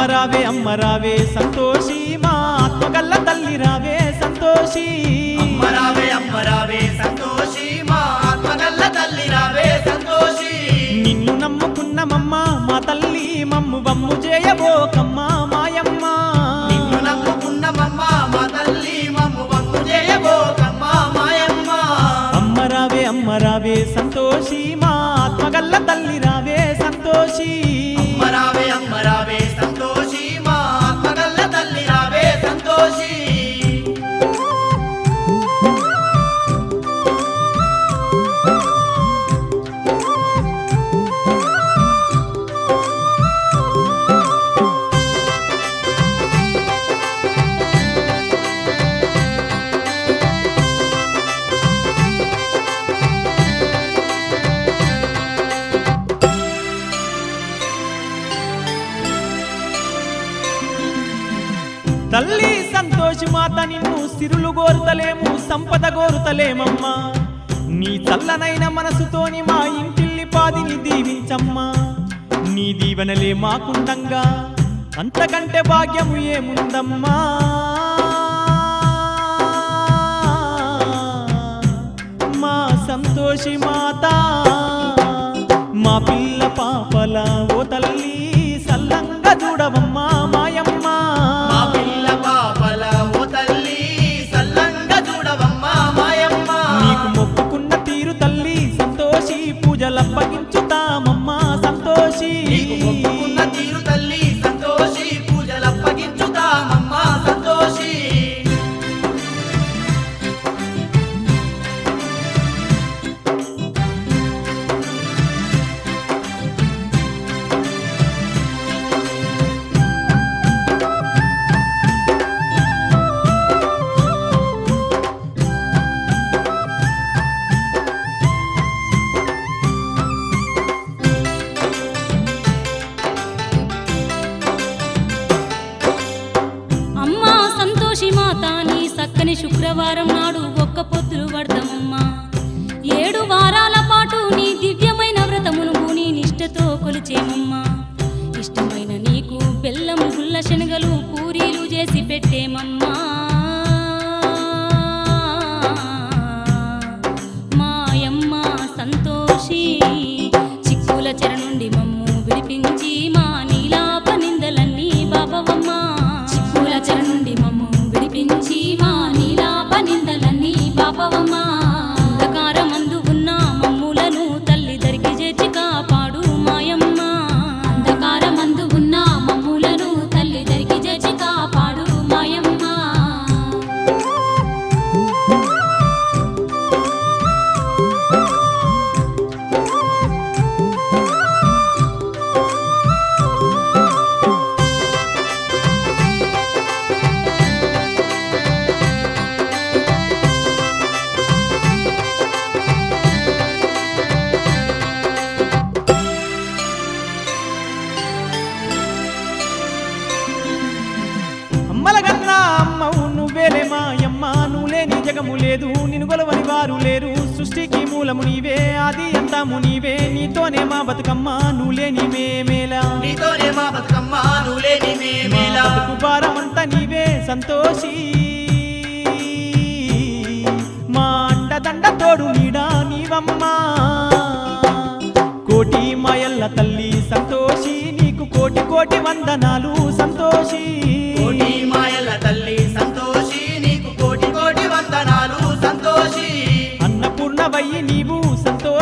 అమ్మ రావే సంతోషి మా ఆత్మగల్ల తల్లి రావే సంతోషి అమ్మ రావే సంతోషి మా ఆత్మగల్ల తల్లి రావే సంతోషి నిన్ను నమ్ముకున్నమమ్మ మా తల్లి మమ్ము బమ్ము చేయబోకమ్మ మాయమ్మ నిన్ను నమ్ముకున్నమమ్మ మా తల్లి మమ్ము బమ్ము చేయబోకమ్మ మాయమ్మ అమ్మ రావే సంతోషి మా ఆత్మగల్ల తల్లి రావే సంతోషి అమ్మ రావే సంతోషి మా ఆత్మగల్ల తల్లి రావే సంతోషి తల్లి సంతోషి మాత నిన్ను సిరులు గోరుతలేము సంపద గోరుతలేమమ్మా నీ చల్లనైన మనసుతోని మా ఇంటిల్లి పాదిని దీవించమ్మా నీ దీవెనలే మాకుండంగా అంతకంటే భాగ్యము ఏముందమ్మా మా సంతోషి మాత మా పిల్ల పాపల ఓ తల్లి సల్లంగా చూడవమ్మా మాయమ్మ మా పిల్ల పాపల ఓ తల్లి సల్లంగా చూడవమ్మా మాయమ్మ నీకు మొక్కుకున్న తీరు తల్లి సంతోషి పూజలప్పగించుతామమ్మా సంతోషి నీకు మొక్కుకున్న తీరు తల్లి సంతోషి పూజలప్పగించుతామమ్మా సంతోషి అమ్మా సంతోషి మాత నీ సక్కని శుక్రవారం నాడు ఒక్క పొద్దులు పడతామమ్మా 7 వారాల పాటు నీ దివ్యమైన వ్రతమును నీ నిష్టతో కొలిచేమమ్మా ఇష్టమైన నీకు బెల్లం గుల్ల శనగలు పూరీలు చేసి పెట్టేమమ్మా మాయమ్మ సంతోషి చిక్కుల చెర నుండి మమ్ము విడిపించి మా నీలాప నిందలన్నీ బాబవమ్మా చిక్కుల చెర నుండి మమ్ము విడిపించి మా నీలాప నిందలన్నీ బాబవమ్మా అంధకారమందు ఉన్న మమ్ములను తల్లి దరికి చేర్చి కాపాడు మాయమ్మ అంధకారమందు ఉన్న మమ్ములను తల్లి దరికి చేర్చి కాపాడు మాయమ్మ అమ్మలగన్నా అమ్మవు నువ్వేలే మాయమ్మ నువ్వు లేని జగము లేదు నిన్ను గొలవని వారు లేరు సృష్టికి మూలము నీవే ఆది అంతము నీవే నీతోనే మా బతుకమ్మ నువ్వు లేని మేమేలా నీతోనే మా బతుకమ్మ నువ్వు లేని మేమేలా బతుకు భారమంతా నీవే సంతోషి మా అండదండ తోడు నీడా నీవమ్మా కోటి మాయల్ల తల్లి సంతోషి నీకు కోటి కోటి వందనాలు సంతోషి కోటి మాయల తల్లి సంతోషి నీకు కోటి కోటి వందనాలు సంతోషి అన్నపూర్ణవయ్యి నీవు సంతోషి